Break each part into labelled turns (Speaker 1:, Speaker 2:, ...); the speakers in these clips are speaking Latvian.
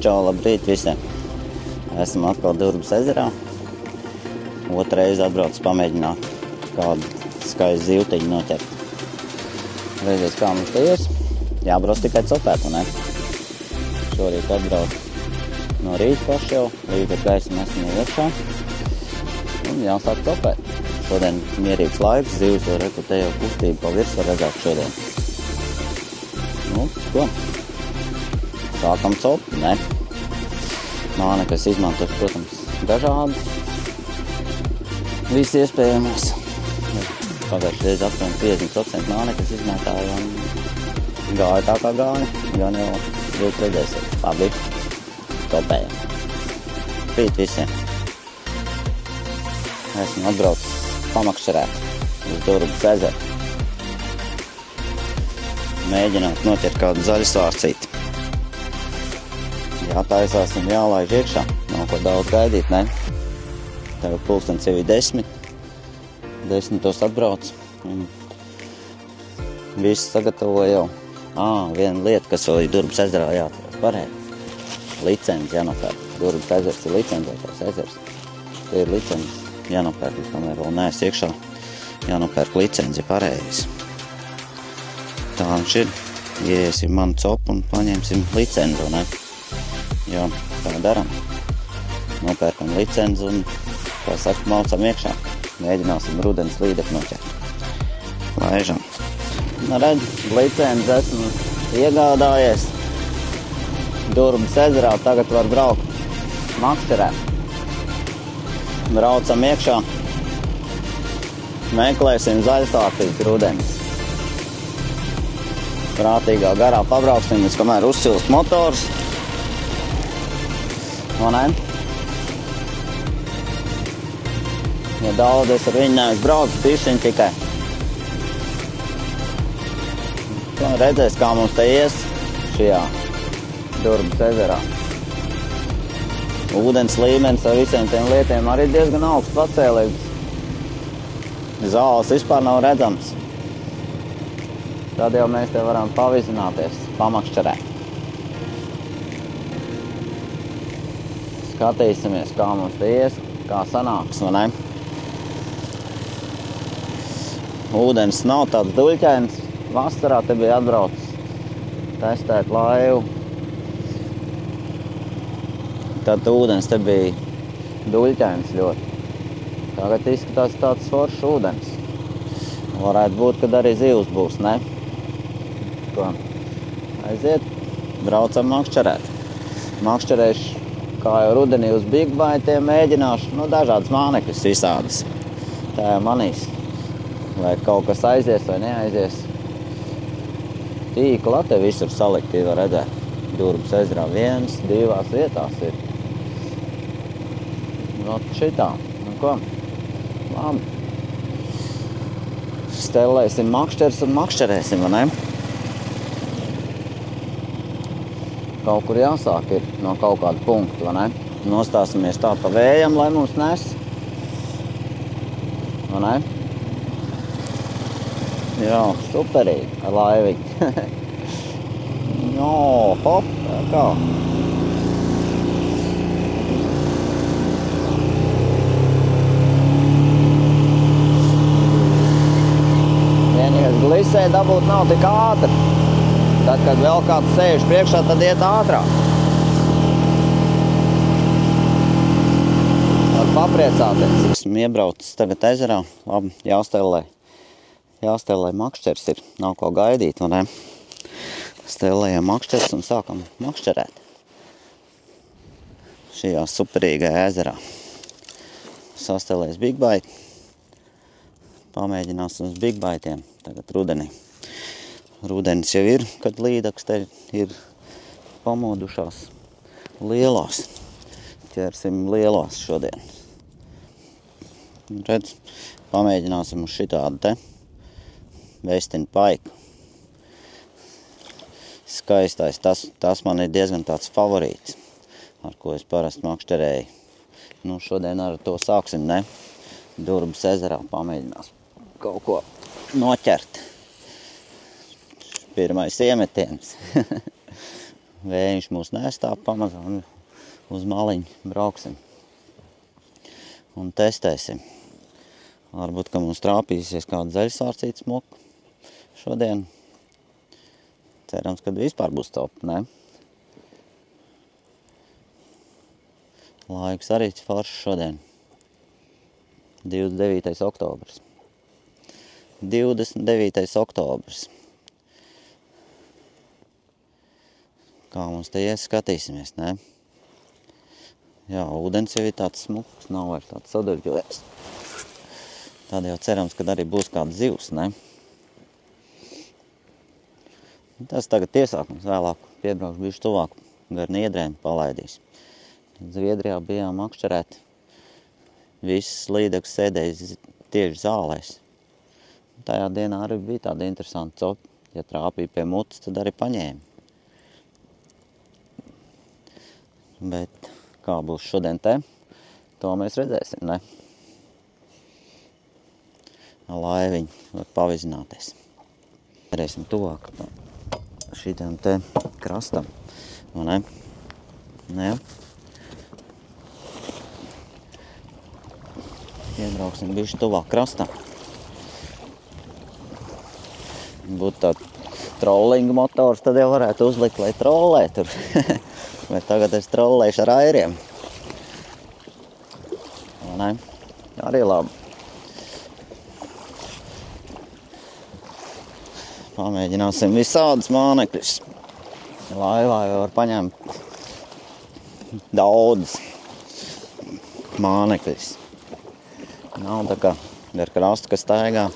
Speaker 1: Čau, labrīt visiem. Esam atkal Durbas ezerā. Otru reizi atbraucu pamēģināt kādu skaistu zivtiņu noķert. Reizies kā mums te ies. Jābrauc tikai copēt, un ne? Šorīt atbraucu no rīta paši jau, līdz ar gaisu nesam iekšā. Un jāsāk copēt. Šodien mierīgs laiks, zivs var redzēt, te jau kustību pa virs var redzēt šodien. Nu, ko? Sākam copu, ne? Mānekas izmantot, protams, dažādas. Visi iespējamās. Pagājuši reizi aptuveni 50% mānekas izmētājām. Gāja tā kā gāja, gan jau jūs redzēsiet. Labi, copējam. Rīt visiem. Esmu atbraucis pamakšerēt uz Durbas ezeru. Mēģināt noķert kādu zaļsvārcīti. Jātaisās un jālaiž iekšā. Nav ko daudz gaidīt, ne? Tagad pulkstens jau ir 10. 10 atbrauc. Un viss sagatavo jau. Viena lieta, kas vēl ir Durbas ezerā jāatver. Pareizi. Licenci jānopērk. Durbas ezers ir licencētais ezers. Te ir licenci jānopērk, kamēr vēl neesi iekšā. Jānopērk licenci, pareizi. Tā viņš ir. Iesim manu copu un paņemsim licenci, ne? Jo, tā daram. Nopērkam licenci un, kā saka, maucam iekšā. Mēģināsim rudens līdekļu noķert. Laižam. Redz, licenci esmu iegādājies. Durbas ezerā tagad var braukt makšķerēt. Braucam iekšā. Meklēsim zaļsvārcīti rudenis. Prātīgā garā pabrauksim, līdz kamēr uzsilst motors. No ne? Ja daudz es ar viņu nevis braucu, pišķiņ tikai. Redzēs, kā mums te ies šajā Durbas ezerā. Ūdens līmenis ar visiem tiem lietiem arī diezgan augsts pacēlīgs. Zāles vispār nav redzams. Tad jau mēs te varam pavizināties, pamakšķerēt. Skatīsimies, kā mums te ies, kā sanāks, vai ne? Ūdens nav tāds duļķains. Vasarā te bija atbraucis testēt laivu. Tad ūdens te bija duļķains ļoti. Tagad izskatās tāds foršs ūdens. Varētu būt, kad arī zivs būs, ne? Ko? Aiziet, braucam makšķerēt. Makšķerēšu, kā jau rudenī uz bigbaitiem mēģināšu, dažādas mānekļas visādas. Tā jau manīs, vai kaut kas aizies vai neaizies. Tīkla te visur salikti var redzēt. Durbas ezerā 1, 2 vietās ir. Šitā. Ko? Labi. Stelēsim makšķers un makšķerēsim, vai ne? Kaut kur jāsāk ir no kaut kāda punkta, vai ne? Nostāsimies tā pa vējam, lai mums nes. Vai ne? Jā, superīgi ar laiviņu. Jā, hop, tā kā. Vienīgais glisē dabūt nav tik ātri. Tad, kad vēl kāds sēž priekšā, tad iet ātrāk. Var papriecāties. Esmu iebraucis tagad ezerā. Labi, jāstelē makšķers ir. Nav ko gaidīt, vai ne? Stelējam makšķers un sākam makšķerēt. Šajā superīgajā ezerā. Sastelēs bigbaiti. Pamēģināsim uz bigbaitiem tagad rudenī. Rudenis jau ir, kad līdaks te ir pamodušās lielās. Ķersim lielās šodien. Redz, pamēģināsim uz šitādu te vestina paiku. Skaistais, tas man ir diezgan tāds favorīts, ar ko es parasti makšķerēju. Šodien ar to sāksim, ne? Durbas ezerā pamēģinās kaut ko noķert. Pirmais iemetiens. Vējš mūs nestāp pamazām uz maliņu brauksim. Un testēsim. Varbūt, ka mums trāpīsies kāda zaļsvārcīta smuka šodien. Cerams, ka vispār būs top, ne? Laiks arī foršs šodien. 29. oktobrs. 29. oktobrs. Kā mums te ies, skatīsimies, ne? Jā, ūdens jau ir tāds smuks, nav vairs tāds sadurģojies. Tad jau cerams, ka arī būs kāds zivs, ne? Tas tagad iesākums, vēlāk piebraukšu bišķi tuvāk, gar Niedrēm palaidīs. Zviedrijā bijām akšķerēti. Viss līdeks sēdēja tieši zālēs. Tajā dienā arī bija tāda interesanta copa. Ja trāpīja pie mutes, tad arī paņēma. Bet kā būs šodien te, to mēs redzēsim, ne? Laiviņi var pavizināties. Varēsim tuvāk šitam te krastam, vai ne? Ne? Iebrauksim bišķi tuvāk krastam. Būtu tā trollinga motors, tad jau varētu uzlikt, lai trollē tur. Bet tagad es trollēšu ar airiem. Vai ne? Arī labi. Pamēģināsim visādus mānekļus. Laivā jau var paņemt daudz mānekļus. Nav tā kā gar krastu, kas staigā.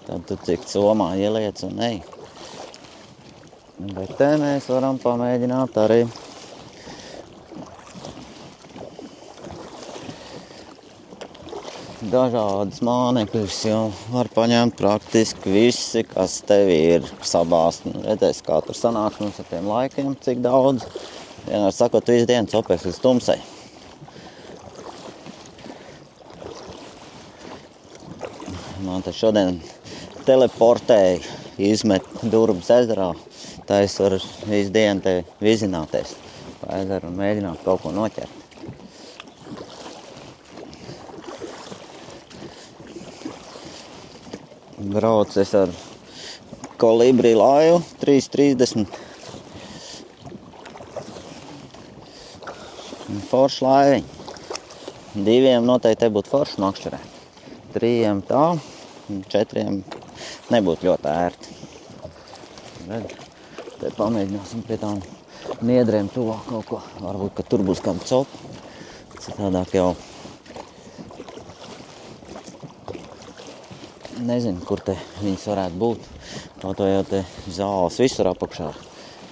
Speaker 1: Tad tu cik somā ieliec un ej. Bet te mēs varam pamēģināt arī dažādas mānekļus, jo var paņemt praktiski visi, kas tev ir sabāst. Redzēs, kā tur sanāks mums ar tiem laikiem, cik daudz. Vienmēr sakot, visu dienu copēs līdz tumsai. Man te šodien teleportēja, izmet Durbumas ezerā. Tā es varu visu dienu te vizināties pa ezeru un mēģināt kaut ko noķert. Braucu es ar kolibri laivu 330. Forši laiviņi. 2 noteikti te būtu forši makšķerē. 3 tā, 4 nebūtu ļoti ērti. Redz? Te pamēģināsim pie tām Niedrēm tuvāk kaut ko. Varbūt, ka tur būs kāda copa. Citādāk jau nezinu, kur te viņas varētu būt. Kaut to jau te zāles visur apakšā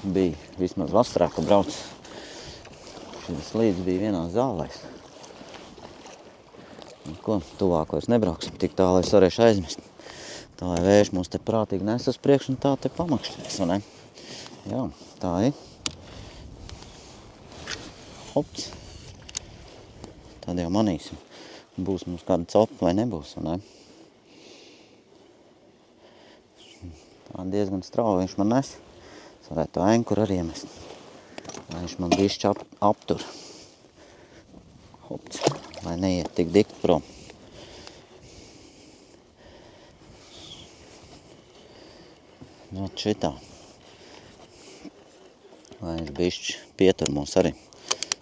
Speaker 1: bija. Vismaz vasarā, kad brauc. Šis līdz bija vienā zālēs. Ko, tuvāk vairs nebrauksim, tik tā, lai es varēšu aizmest. Tā, lai vējš mūs te prātīgi nes uz priekšu un tā te pamakšķēs, vai ne? Jā, tā ir. Hops. Tad jau manīsim. Būs mums kāda copa vai nebūs, vai ne? Tā diezgan strauji viņš man nes. Es varētu ankuru arī iemest. Lai viņš man bišķi aptur. Hops. Lai neiet tik dikti prom. Not šitā. Lai viņš bišķi pietur mūs arī.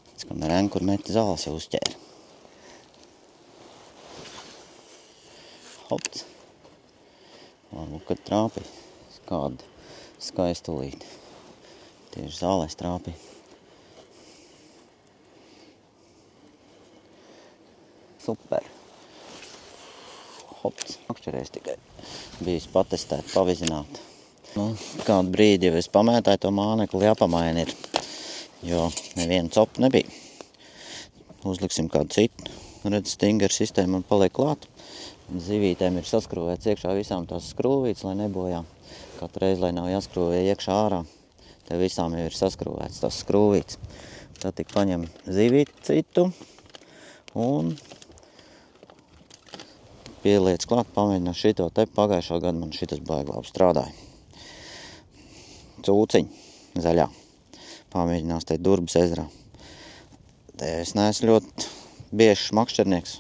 Speaker 1: Pēc kamēr ankuru meti zāles jau uzķēra. Hops. Varbūt, kad trāpīja kādu skaistulīti. Tieši zālēs trāpīja. Super. Hops. Akšķerēs tikai bijis patestēt, pavizināt. Kādu brīdi jau es pamētāju to mānekli, jāpamaina ir, jo neviena copa nebija. Uzliksim kādu citu. Redz, stingera sistēma man paliek klāt. Zivītēm ir saskrūvēts iekšā visām tās skrūvītes, lai nebojā. Katru reizi, lai nav jāskrūvē iekšā ārā, te visām jau ir saskrūvēts tās skrūvītes. Tad tik paņem zivīti citu un pieliec klāt, pamēģināt šito te. Pagājušā gada man šitas baigi labi strādāja. Cūciņa zaļā. Pamēģinās te Durbas ezerā. Te es neesmu ļoti biežs makšķernieks,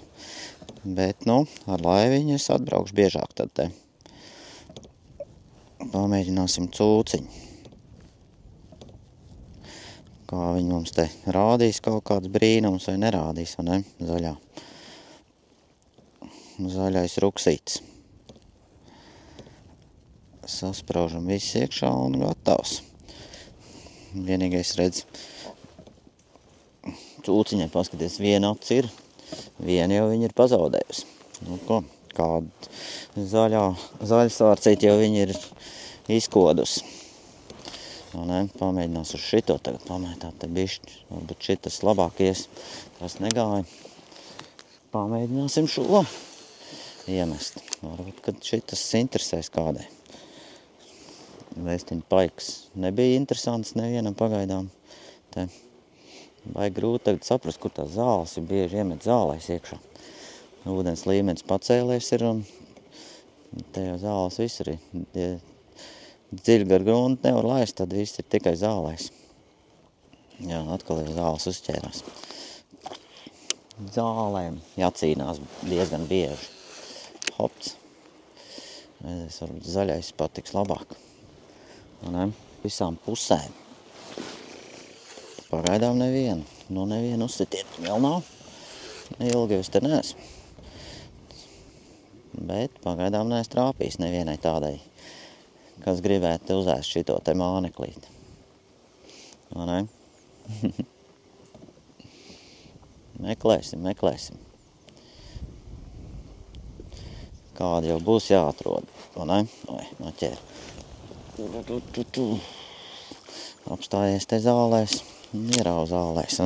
Speaker 1: bet, nu, ar laiviņu es atbraukšu biežāk tad te. Pamēģināsim cūciņu. Kā viņi mums te rādīs kaut kāds brīnums vai nerādīs, vai ne? Zaļā. Zaļais ruksīts. Saspraužam viss iekšā un gatavs. Vienīgais redz, cūciņai paskaties, viena acis ir, viena jau viņa ir pazaudējusi. Nu ko, kāda zaļsvārcīti jau viņa ir izkodusi. Pamēģinās uz šito tagad pamētāt te bišķi, varbūt šitas labāk ies, tas negāja. Pamēģināsim šo iemest, varbūt, kad šitas interesēs kādai. Vēstiņa paiks nebija interesants nevienam pagaidām. Te vajag grūti tagad saprast, kur tās zāles ir, bieži iemet zālēs iekšā. Ūdens līmenis pacēlies ir un te jau zāles visur ir. Dziļi gar gruntu nevar laist, tad viss ir tikai zālēs. Jā, atkal jau zāles uzķērās. Zālēm jācīnās diezgan bieži. Hopts. Es varbūt zaļais patiks labāk. Visām pusēm. Pagaidām nevienu. Nu, nevienu uzsitienu vēl nav. Ilgi es te neesmu. Bet pagaidām neesmu trāpījis nevienai tādai, kas gribētu te uzēst šito te māneklīti. Meklēsim. Kāda jau būs jāatrod. Oi, noķēra. Apstājies te zālēs, ierauj zālēs,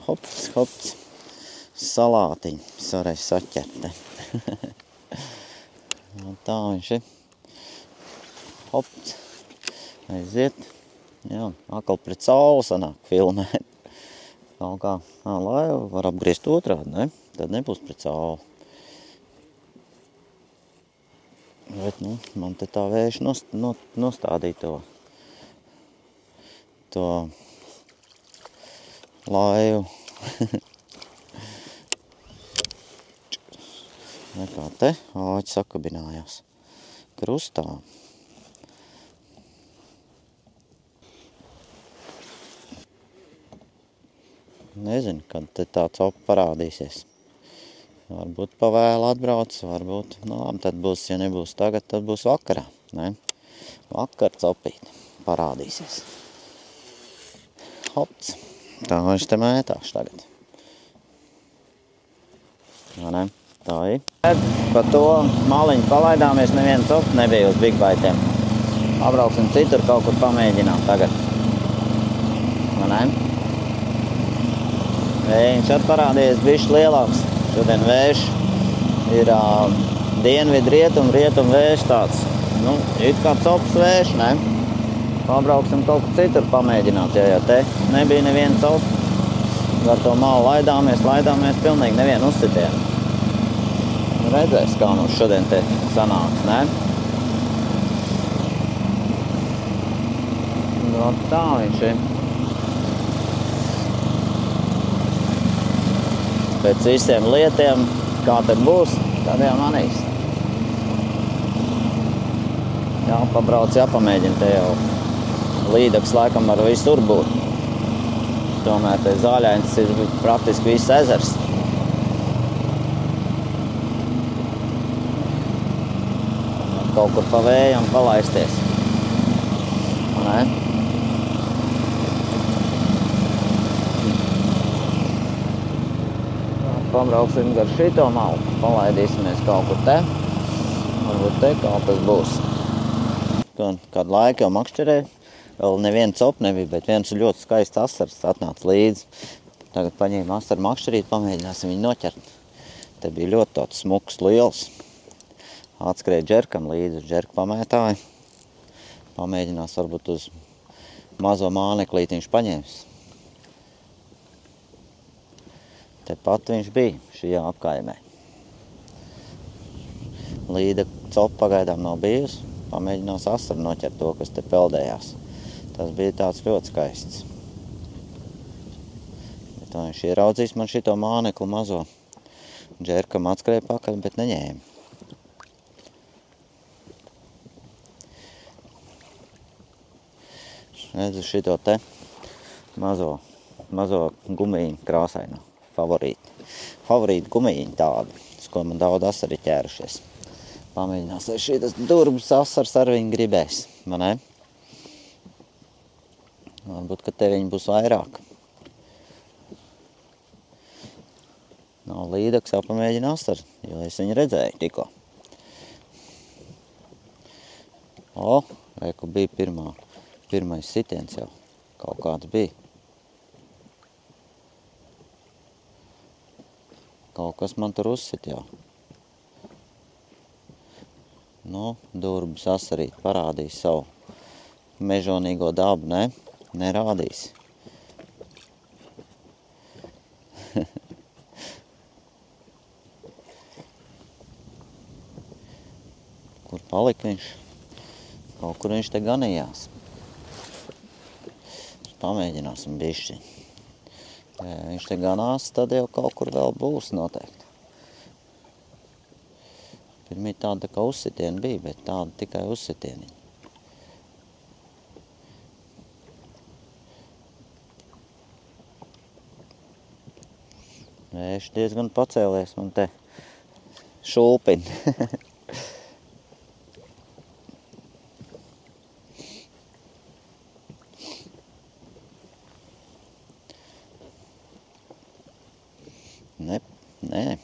Speaker 1: Hopts. Salātiņu, varēs saķert te. Tā viņš ir. Hopts. Aiziet. Jā, atkal pret sauli sanāk filmēt. Kaut kā, lai var apgriezt otrādi, ne? Tad nebūs pret sauli. Bet, nu, man te tā vējš nostādīja to laivu. Nekā te āķi sakabinājās krustā. Nezinu, kad te tā copa parādīsies. Varbūt pavēlu atbrauc, varbūt, nu labi, tad būs, ja nebūs tagad, tad būs vakarā, ne? Vakar copīt parādīsies. Hopts. Tā viņš te mētāšu tagad. Tā ir. Pa to maliņu palaidāmies, nevienu copu nebija uz bigbaitiem. Apbrauksim citur, kaut kur pamēģinām tagad. Vējiņš atparādījies bišķi lielāks. Šodien vējš ir dienvidu rietum vējš tāds. Nu, it kā copas vējš, ne? Pabrauksim kaut kur citur pamēģināt, jo te nebija neviena copa. Ar to malu laidāmies, pilnīgi nevienu uzsitienu. Redzēs, kā mums šodien te sanāks, ne? No, tā viņš ir. Pēc visiem lietiem, kā tad būs, tad jau manīs. Jā, pabrauc, jāpamēģina, te jau līdaks laikam ar visur būt. Tomēr te Zāļains ir praktiski viss ezers. Kaut kur pa vējam palaisties. Ne? Pabrauksim gar šito malu, palaidīsimies kaut kur te. Varbūt te kaut kas būs. Kādu laiku jau makšķerēju, vēl neviena copa nebija, bet viens ļoti skaists asars atnāca līdzi. Tagad paņēmu asaru makšķerīt, pamēģināsim viņu noķert. Te bija ļoti tāds smuks, liels. Atskrēja džerkam līdzi, džerku pamētāja. Pamēģinās varbūt uz mazo māneklīti viņš paņēmis. Tepat viņš bija šajā apkaimē. Līda copa pagaidām nav bijusi. Pamēģinās asaru noķert to, kas te peldējās. Tas bija tāds ļoti skaists. Bet viņš ieraudzīs man šito māneklu mazo. Džerkam atskrēja pakaļ, bet neņēma. Redzu šito te mazo gumiņu krāsainu. Favorīti gumiņi tādi, uz ko man daudz asari ķērušies. Pamēģinās, vai šitas durbas asars ar viņu gribēs, vai ne? Varbūt, ka te viņi būs vairāk. Nav līdaks, jāpamēģina asari, jo es viņu redzēju tikko. O, reku bija pirmais sitiens jau. Kaut kāds bija. Kaut kas man tur uzsit jau. Nu, durbas asarīt parādīs savu mežonīgo dabu, ne? Nerādīs. Kur palika viņš? Kaut kur viņš te ganījās. Pamēģināsim bišķi. Ja viņš te ganās, tad jau kaut kur vēl būs noteikti. Pirmīt tāda kā uzsitieni bija, bet tāda tikai uzsitieni. Viņš diezgan pacēlies, man te šulpin. Nē.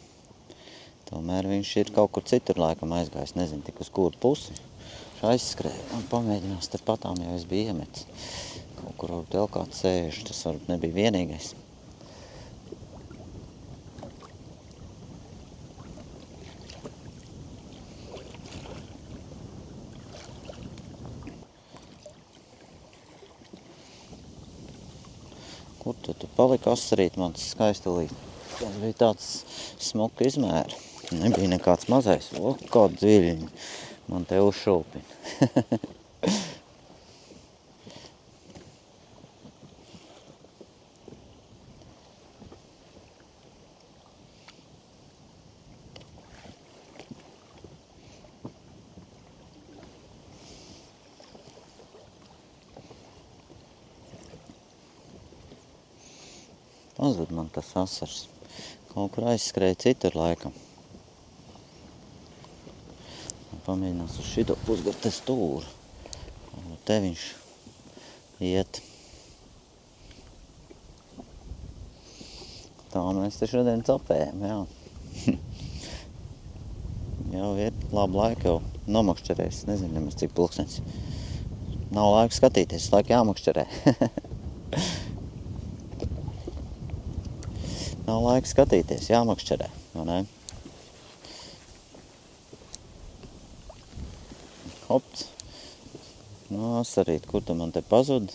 Speaker 1: Tomēr viņš ir kaut kur citur laikam aizgājis. Nezinu tik uz kuru pusi. Viņš aizskrēja un pamēģinās te patām, jau es biju iemetis. Kaut kur varbūt vēl kāds sēž. Tas varbūt nebija vienīgais. Kur tu palika asarīt man tas skaistulīt? Tas bija tāds smuka izmēra. Nebija nekāds mazais. O, kādu dziļiņu man te uzšulpina. Pazud man tas asars. Kaut kur aizskrēja citur laikam. Pamēģinās uz šito pusgaru te stūru. Te viņš iet. Tā mēs te šodien capējam, jā. Jau ir labi laika, jau nomakšķerēs. Nezinu, nemaz cik pulkstens. Nav laika skatīties, laika jāmakšķerē. Nav laika skatīties, jāmakšķerē, vai ne? Hops. Nu, asarīt, kur tu man te pazud?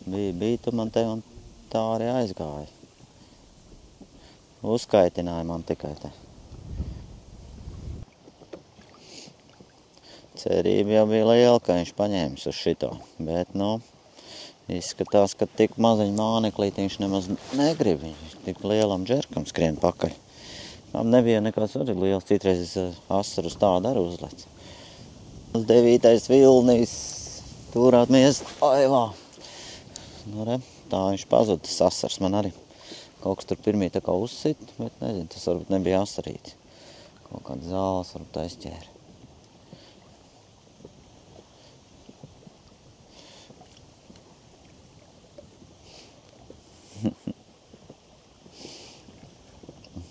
Speaker 1: Bija tu man te un tā arī aizgāja. Uzskaitināja man tikai te. Cerība jau bija liela, ka viņš paņēmis uz šito, bet, nu, izskatās, ka tik maziņu māneklīt viņš nemaz negrib. Viņš tik lielam džerkam skrien pakaļ. Nebija nekāds arī liels, citreiz asaru uz tādu arī uzlec. 9. vilnis turātmies aivā. Nu, re, tā viņš pazud, tas asars man arī. Kaut kas tur pirmī tā kā uzsit, bet nezinu, tas varbūt nebija asarīti. Kaut kāds zāles varbūt aizķēra.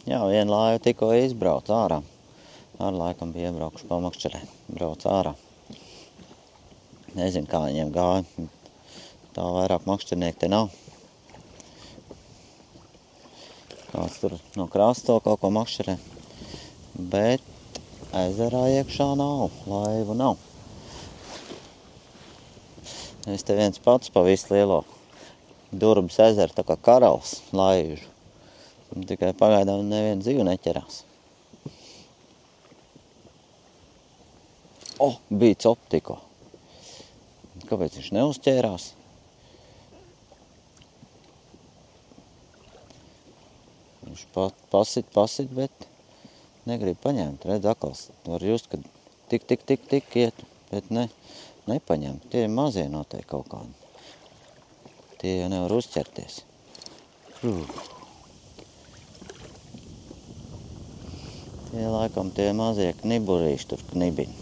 Speaker 1: Jā, vienu laivu tikko izbrauc ārā. Ar laikam bija iebraukuši pamakšķerē. Brauc ārā. Nezinu, kā viņiem gāja. Tā vairāk makšķernieki te nav. Kāds tur no krasta kaut ko makšķerē. Bet ezerā iekšā nav. Laivu nav. Es te viens pats pa visu lielo Durbas ezeru, tā kā karalis laižu. Tikai pagaidām neviena zivu neķerās. O, bija cop tikko. Kāpēc viņš neuzķērās? Viņš pasit, bet negrib paņemt. Redz, akals var just, ka tik iet, bet nepaņem. Tie mazie noteikti kaut kādi. Tie jau nevar uzķerties. Tie laikam tie mazie kniburīši tur knibina.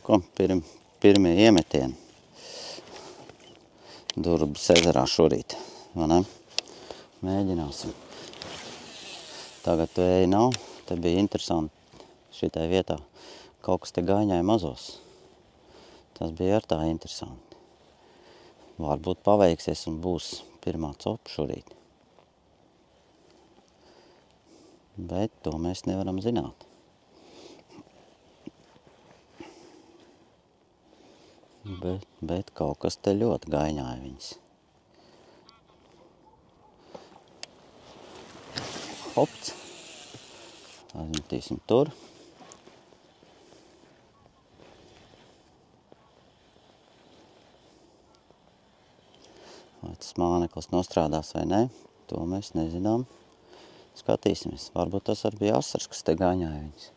Speaker 1: Ko? Pirmie iemetieni. Durbas ezerā šorīt, vai ne? Mēģināsim. Tagad vēja nav, te bija interesanti šitai vietā. Kaut kas te gaiņāja mazos. Tas bija ar tā interesanti. Varbūt paveiksies un būs pirmā copa šorīt. Bet to mēs nevaram zināt. Bet kaut kas te ļoti gaiņāja viņas. Hopts. Aizmetīsim tur. Vai tas māneklis nostrādās vai ne, to mēs nezinām. Skatīsimies. Varbūt tas arī bija asars, kas te gaiņāja viņas.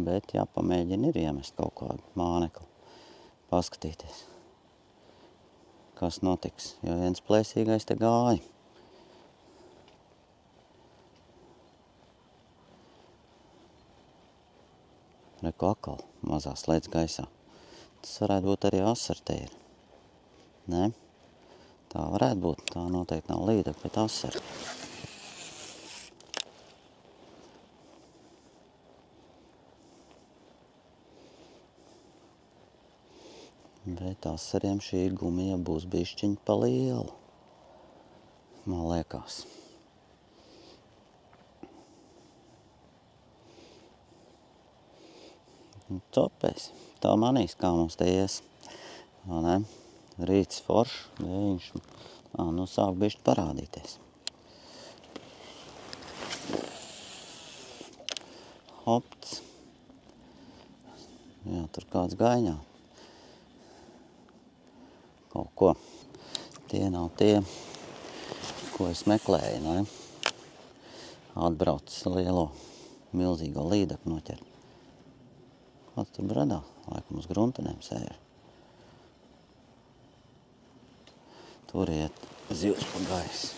Speaker 1: Bet jāpamēģina ir iemest kaut kādu mānekli. Paskatīties, kas notiks, jo viens plēsīgais te gāja. Reku akal, mazā slēdz gaisā. Tas varētu būt arī asartēri. Nē, tā varētu būt, tā noteikti nav līdaka, bet asari. Bet asariem šī gumija būs bišķiņ pa lielu. Man liekas. Copēs. Tā manīs, kā mums te ies. Vai ne? Rīts foršs, vējiņš. Nu sāk bišķi parādīties. Hopts. Jā, tur kāds gaiņā. Kaut ko. Tie nav tie, ko es meklēju, ne? Atbraucis lielo, milzīgo līdaku noķert. Kāds tur bradā? Laikam uz gruntenēm sēž. Tur iet zivs pa gaisu.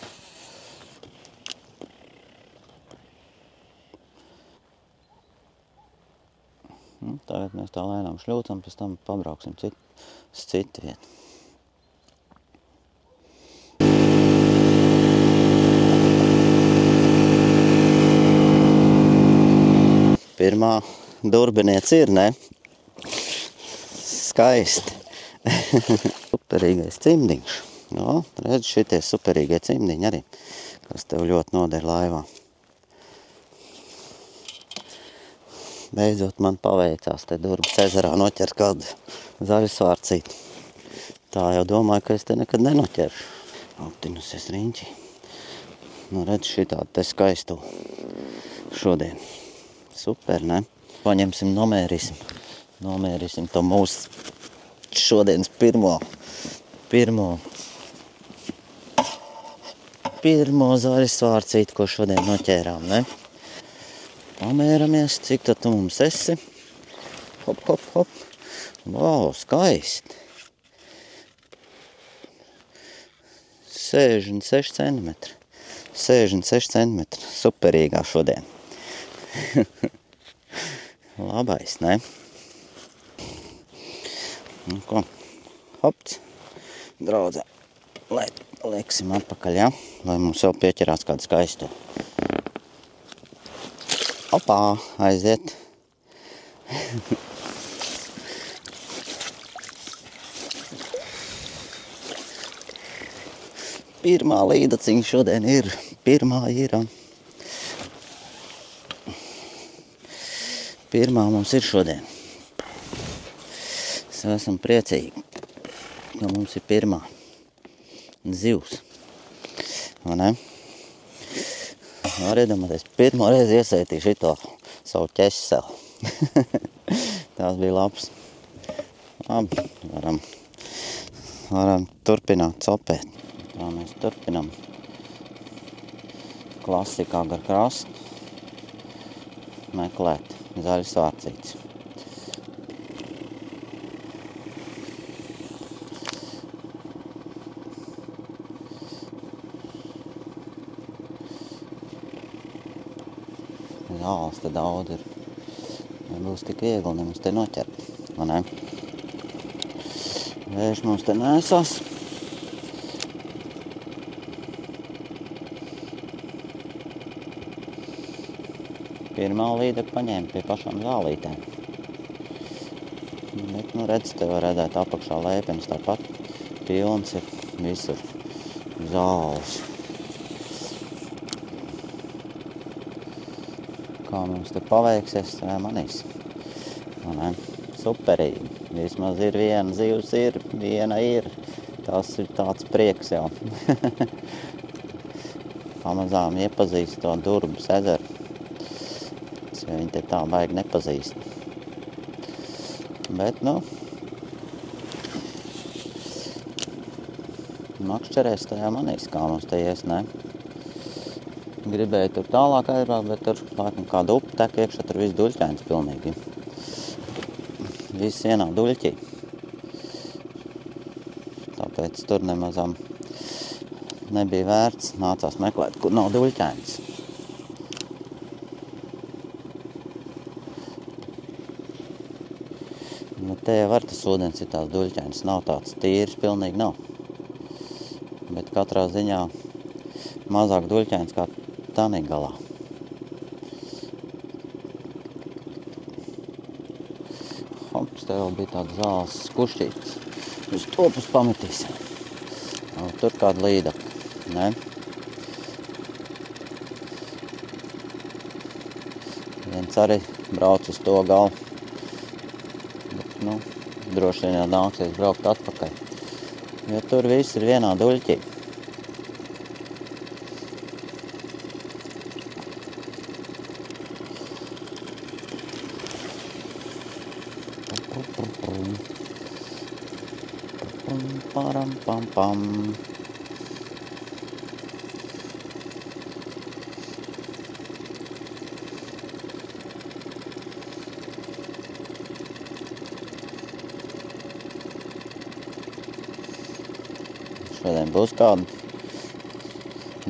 Speaker 1: Tagad mēs tā lēnām šļūcam, pēc tam pabrauksim uz citu vietu. Pirmā durbiniece ir, ne? Skaisti. Superīgais cimdiņš. Jo, redz, šitie superīgie cimdiņi arī, kas tev ļoti noder laivā. Beidzot man paveicās te Durbas ezerā noķert kādu zaļasvārcīti. Tā jau domāju, ka es te nekad nenoķeršu. Aptinusies riņķi. Nu, redz, šitādu te skaistu šodien. Super, ne? Paņemsim, nomērīsim to mūsu šodienas pirmo zaļasvārcīti, ko šodien noķērām, ne? Pamēramies, cik tad tu mums esi. Hop, hop, hop. Vau, skaisti. 66 centimetri. 66 centimetri. Superīgā šodien. Labais, ne? Nu ko, hopts. Draudzē, lieksim atpakaļ, ja? Lai mums jau pieķerās kādu skaistu. Opā, aiziet. Pirmā līdaciņa šodien ir. Pirmā mums ir šodien. Mēs esam priecīgi, ka mums ir pirmā zivs. Vai ne? Var iedomāties, pirmo reizi iesētīju šito savu ķeseli. Tās bija labs. Labi, varam turpināt copēt. Tā mēs turpinam klasikā gar krastu meklēt zaļas vārcītes. Zāles te daudz ir. Nebūs tik viegli nemaz te noķert, vai ne? Vējš mums te nesas. Pirmā līdeka paņēma pie pašām zālītēm. Bet, redz, te var redzēt apakšā lēpenis tāpat. Pilns ir visur zāles. Kā mums te paveiksies, manīs. Superīgi. Vismaz ir viena zivs viena ir. Tas ir tāds prieks jau. Pamazām iepazīst to Durbas ezeru. Jo viņi te tā baigi nepazīst. Bet, makšķerēs tajā manīs, kā mums te ies, ne? Gribēju tur tālāk aizbraukt, bet tur laikam kāda upe tek iekšā, tur viss duļķains pilnīgi. Viss ienā duļķī. Tāpēc tur nemazām nebija vērts, nācās meklēt, kur nav duļķains. Te jau var tas ūdens ir tās duļķainas, nav tāds tīrs, pilnīgi nav. Bet katrā ziņā mazāk duļķains kā tanī galā. Hops, te vēl bija tāda zāles skušķītas. Uz topus pametīsim. Tur kāda līdaka, ne? Viens arī brauc uz to galu. Droši vien jau nāksies braukt atpakaļ. Jo tur viss ir vienā duļķī. Param pam pam. Šodien būs kāda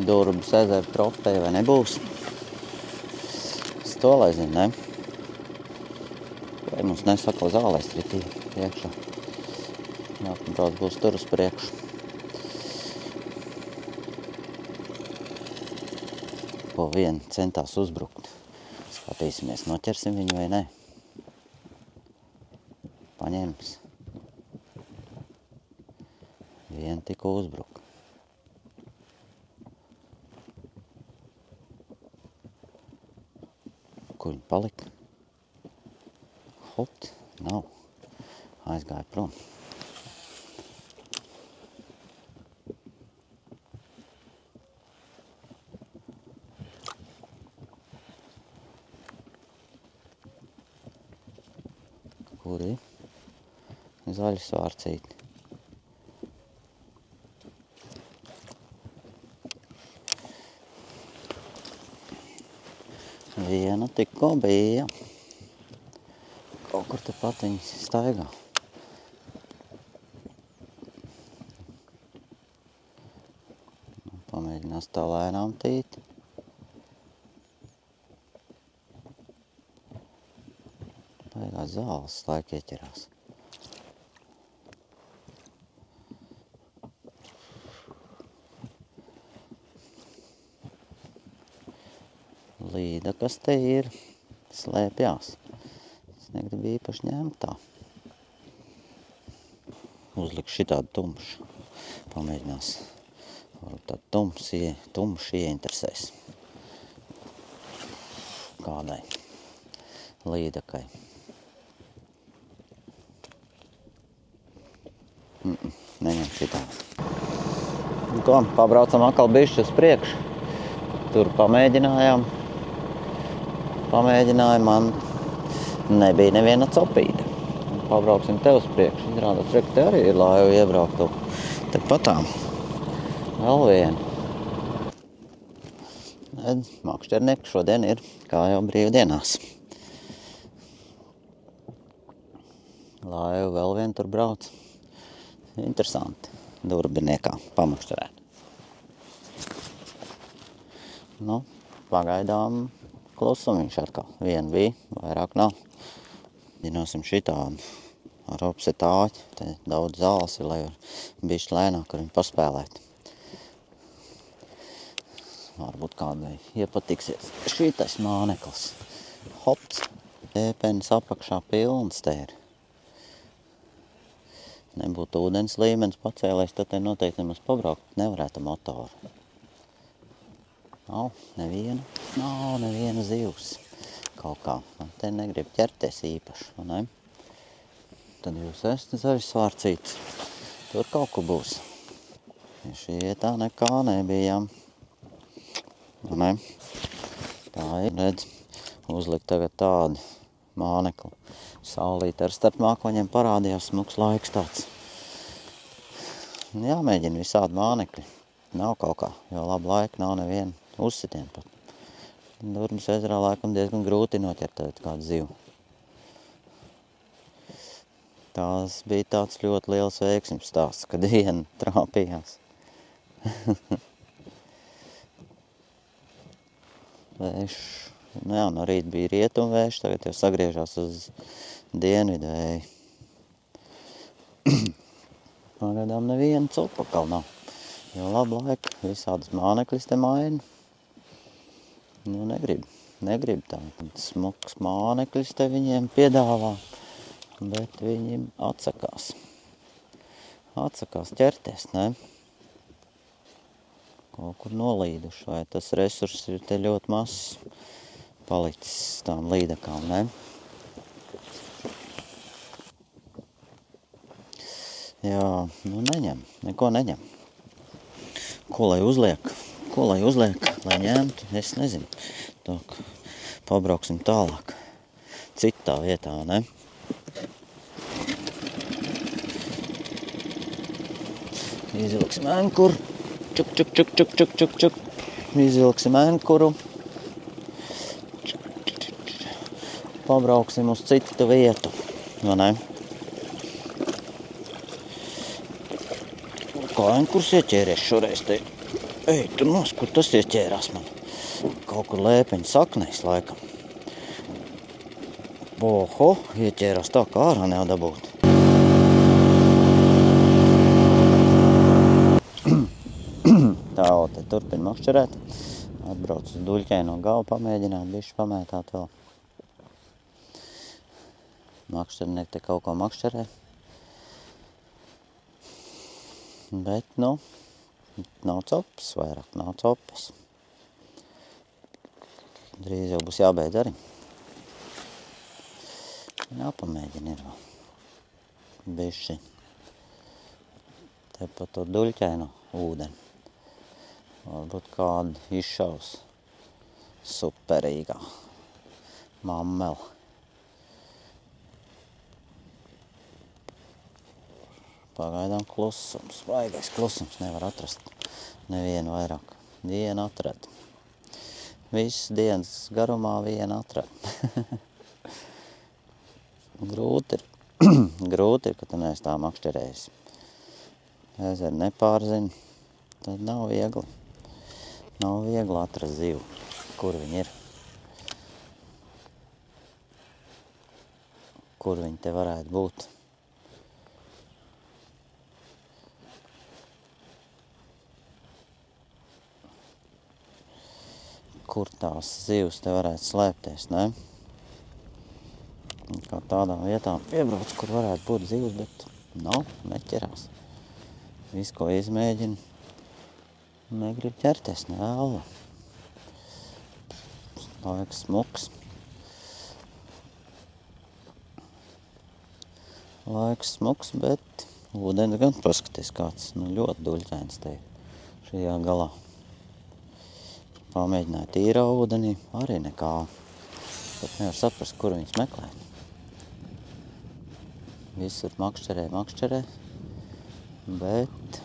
Speaker 1: Durbas ezera trofeja vai nebūs? Es to lai zinu, ne? Vai mums nesako zālēs ritī iekšā? Jāpabrauc būs tur uz priekšu. Po vienu centās uzbrukt. Skatīsimies, noķersim viņu vai ne? Paņems. Vien tikko uzbruka. Kur viņi palika? Hot, nav. Aizgāja prom. Kur ir? Zaļas vārcīti. Viena tikko bija. Kaut kur tepat viņi staigā. Pamēģinās tā lēnām tīt. Baigās zāles laika ieķerās. Līda, kas te ir, slēpjās. Es negribu īpaši ņemt tā. Uzliku šitādu tumšu. Pamēģinās. Varbūt tā tumši ieinteresēs. Kādai līdakai. Neņem šitādu. Un ko, pabraucam atkal bišķi uz priekšu. Tur pamēģinājām, man nebija neviena copīta. Pabrauksim te uz priekšu. Izrādās, ka te arī ir laiva iebraukt te patām. Vēl vienu. Makšķernieki šodien ir kā jau brīvdienās. Laiva vēl vien tur brauc. Interesanti. Durbiniekā pamakšķerēt. Nu, pagaidām klusumiņš atkal. Viena bija, vairāk nav. Dinosim šitādu ar opsetāķi. Te daudz zāles ir, lai bišķi lēnāk ar viņu paspēlēt. Varbūt kādai iepatiksies. Šitais māneklis. Hops. Ēpenis apakšā pilns te ir. Nebūtu ūdens līmenis pacēlēs, tad te noteikti nemaz pabraukt nevarētu motoru. Nav neviena zivs. Kaut kā. Te negrib ķerties īpaši, vai ne? Tad jūs esat zaļsvārcīts. Tur kaut ko būs. Šī vietā nekā nebija. Vai ne? Tā ir, redz, uzlikt tagad tādu mānekli. Saulīte ar starp mākoņiem parādījās, smuks laiks tāds. Jāmēģina visādi mānekļi. Nav kaut kā, jo labu laiku nav neviena uzsitien pat. Durbas ezerā laikam diezgan grūti noķert kādu zivu. Tās bija tāds ļoti liels veiksmes stāsts, kad viena trāpījās. Vējš, jā, no rīta bija rietumvējš, tagad jau sagriežās uz dienvidu vēju. Pagaidām neviena copakal nav. Jo labu laiku visādas mānekļus te maina. Nu, negrib tā. Smuks mānekļus te viņiem piedāvā, bet viņi atsakās. Atsakās ķerties, ne? Kaut kur nolīduši, vai tas resurss ir te ļoti mazs palicis tām līdakām, ne? Jā, nu neko neņem. Ko lai uzliek, lai ņemtu, es nezinu. Tak, pabrauksim tālāk. Citā vietā, ne? Izvilksim ankuru. Čuk. Izvilksim ankuru. Pabrauksim uz citu vietu, vai ne? Kā ankurs ieķēries šoreiz te? Ej, tu nos, kur tas ieķērās man? Kaut kur lēpeņa saknēs laikam. Oho, ieķērās tā kā ārā nevar dabūt. Tā, te turpina makšķerēt. Atbrauc uz Duļķēno galu pamēģināt, bišķi pamētāt vēl. Makšķernieki te kaut ko makšķerē. Bet, nu, nav copas vairāk, nav copas. Drīz jau būs jābeidz arī. Jāpamēģina ir vēl. Bišķi. Te pa to Duļķēno ūdeni. Varbūt kāda izšaus superīgā mammela. Pagaidām klusums, baigais klusums, nevar atrast nevienu vairāk. Vienu atrad. Visas dienas garumā vienu atrad. Grūti ir, ka tu neesi tā makšķerējis. Ezeru nepārzini, tad nav viegli. Nav viegli atrast zivu, kur viņi ir. Kur viņi te varētu būt. Kur tās zivs te varētu slēpties, ne? Kā tādām vietām piebrauc, kur varētu būt zivs, bet nav, neķerās. Visu, ko izmēģina, negrib ķerties, nevēlu. Laiks smuks. Laiks smuks, bet ūdens gan paskaties kāds, nu ļoti duļķēns te šajā galā. Pamēģināju tīrā ūdenī, arī nekā. Pat nevar saprast, kur viņas meklē. Visur makšķerē, bet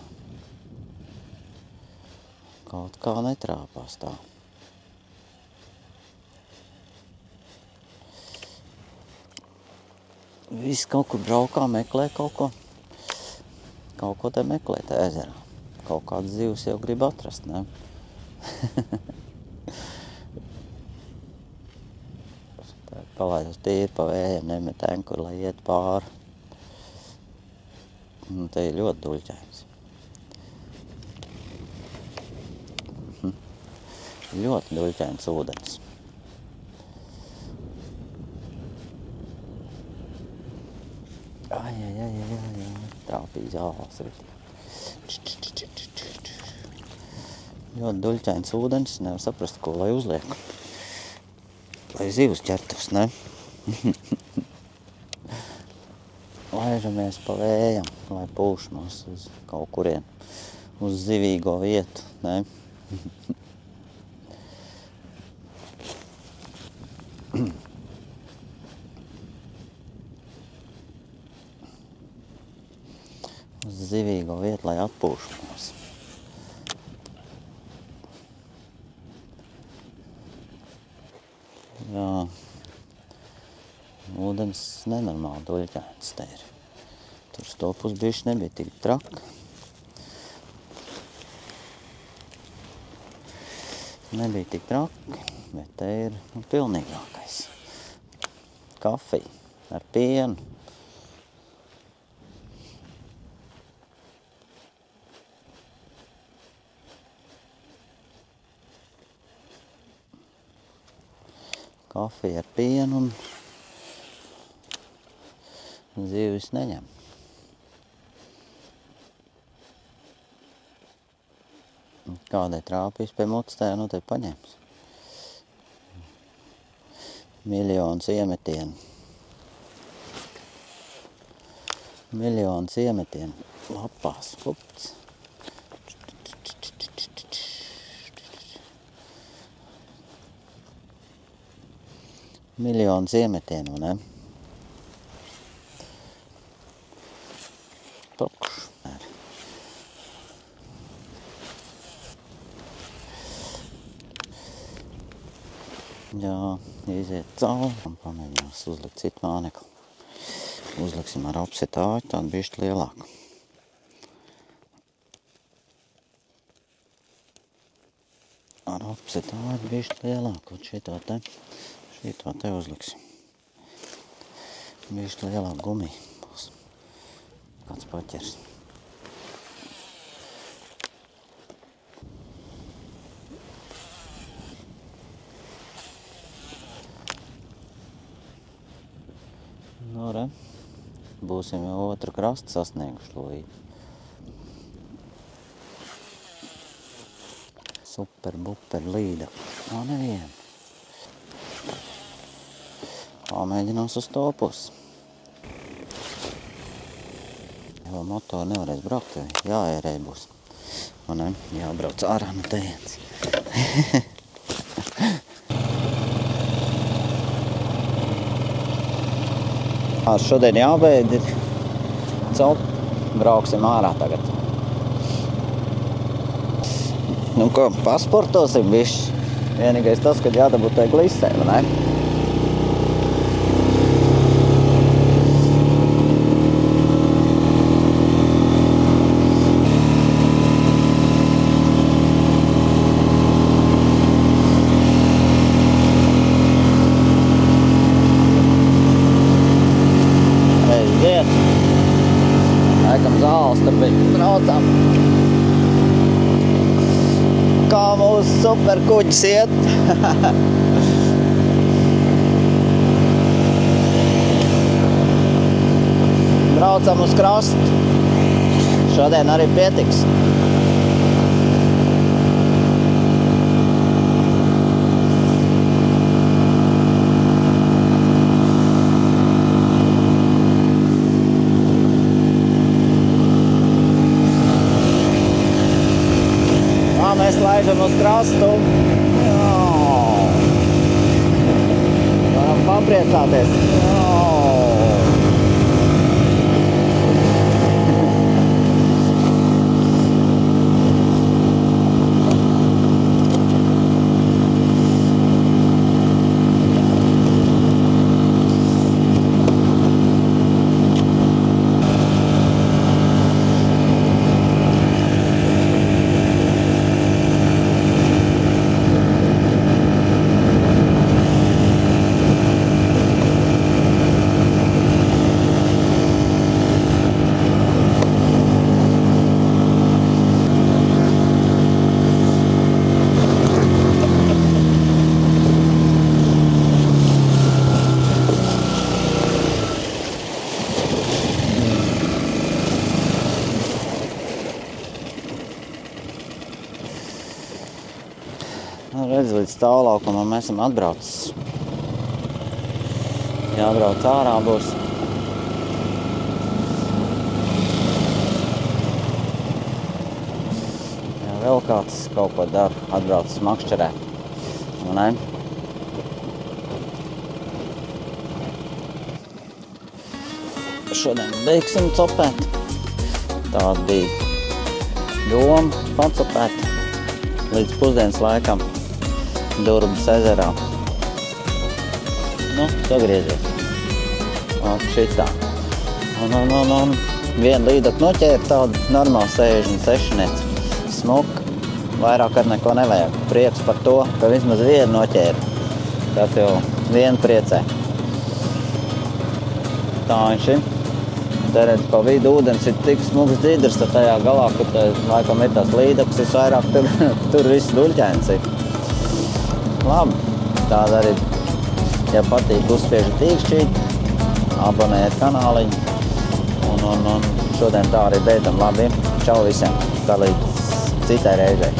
Speaker 1: Kaut kā netrāpās tā. Viss kaut kur braukā, meklē kaut ko. Kaut ko te meklē tā ezerā. Kaut kādas zivs jau grib atrast, ne? Tā palaidus tīri pa vējiem, nemet enkur, lai iet pāri. Un te ir ļoti duļķēns. Ļoti duļķēns ūdens. Ai, trāpīja zāles ritī. Ļoti duļķēns ūdens, nevar saprast, ko lai uzliek. Lai zivs ķertos, ne? Laižamies pa vējam, lai pūš mūs uz kaut kurien, uz zivīgo vietu, ne? Uz zivīgo vietu, lai atpūš mūs. Jā, ūdens nenormāli duļķēns te ir. Tur stopus bišķi nebija tik traki. Nebija tik traki, bet te ir pilnīgākais. Kafija ar pienu. Kafija ar pienu un zivis neņem. Kādai trāpīs pie mutes, tā nu te paņems. Miljonus iemetienu. Miljonus iemetienu lapās. Ups. Miljonus iemetienu, ne? Tokš. Jā, iziet cauri un pamēģinās uzlikt citu mānekli. Uzliksim ar apsetāju, tādu bišķi lielāku. Ar apsetāju bišķi lielāku, un šito te uzliksim. Bišķi lielāku gumiju būs. Kāds paķers. Nu, re, būsim jau otru krastu sasnieguši līdzi. Super, buper, līda. Neviena. Pamēģinās uz to pusi. Jau motori nevarēs braukt, jāērē būs. Un ne, jābrauc ārā no tejienes. Šodien jābeid ir cop, brauksim ārā tagad. Nu ko, pasportosim bišķi. Vienīgais tas, kad jādabūt tai glisē, vai ne? Laikam zāles, tāpēc braucam. Kā mūsu superkuģis iet. Braucam uz krastu. Šodien arī pietiks. Mēs laižam uz krastu. Varam papriecāties. Redz, līdz stāvlaukumam mēs esam atbraucis. Jābrauc ārā būs. Jā, vēl kāds kaut ko dara, atbraucis makšķerē. Un ne? Šodien beigsim copēt. Tāda bija doma pacopēt līdz pusdienas laikam Durbas ezerā. Nu, sagriezies. Šitā. Un vienu līdaku noķēra tādu normālu 66. Smuka. Vairāk ar neko nevajag. Prieks par to, ka vismaz vienu noķēra. Tas jau vienu priecē. Tā viņš ir. Te redz, pa vidu ūdens ir tik smuks dzidrs, tad tajā galā, kur laikam ir tās līdakas, visvairāk tur viss duļķēns ir. Labi, tāda arī, ja patīk, uzspiežat tīkšķīt, abonējiet kanāliņu. Un šodien tā arī beidzam. Labi, čau visiem, tā līdz citai reizei.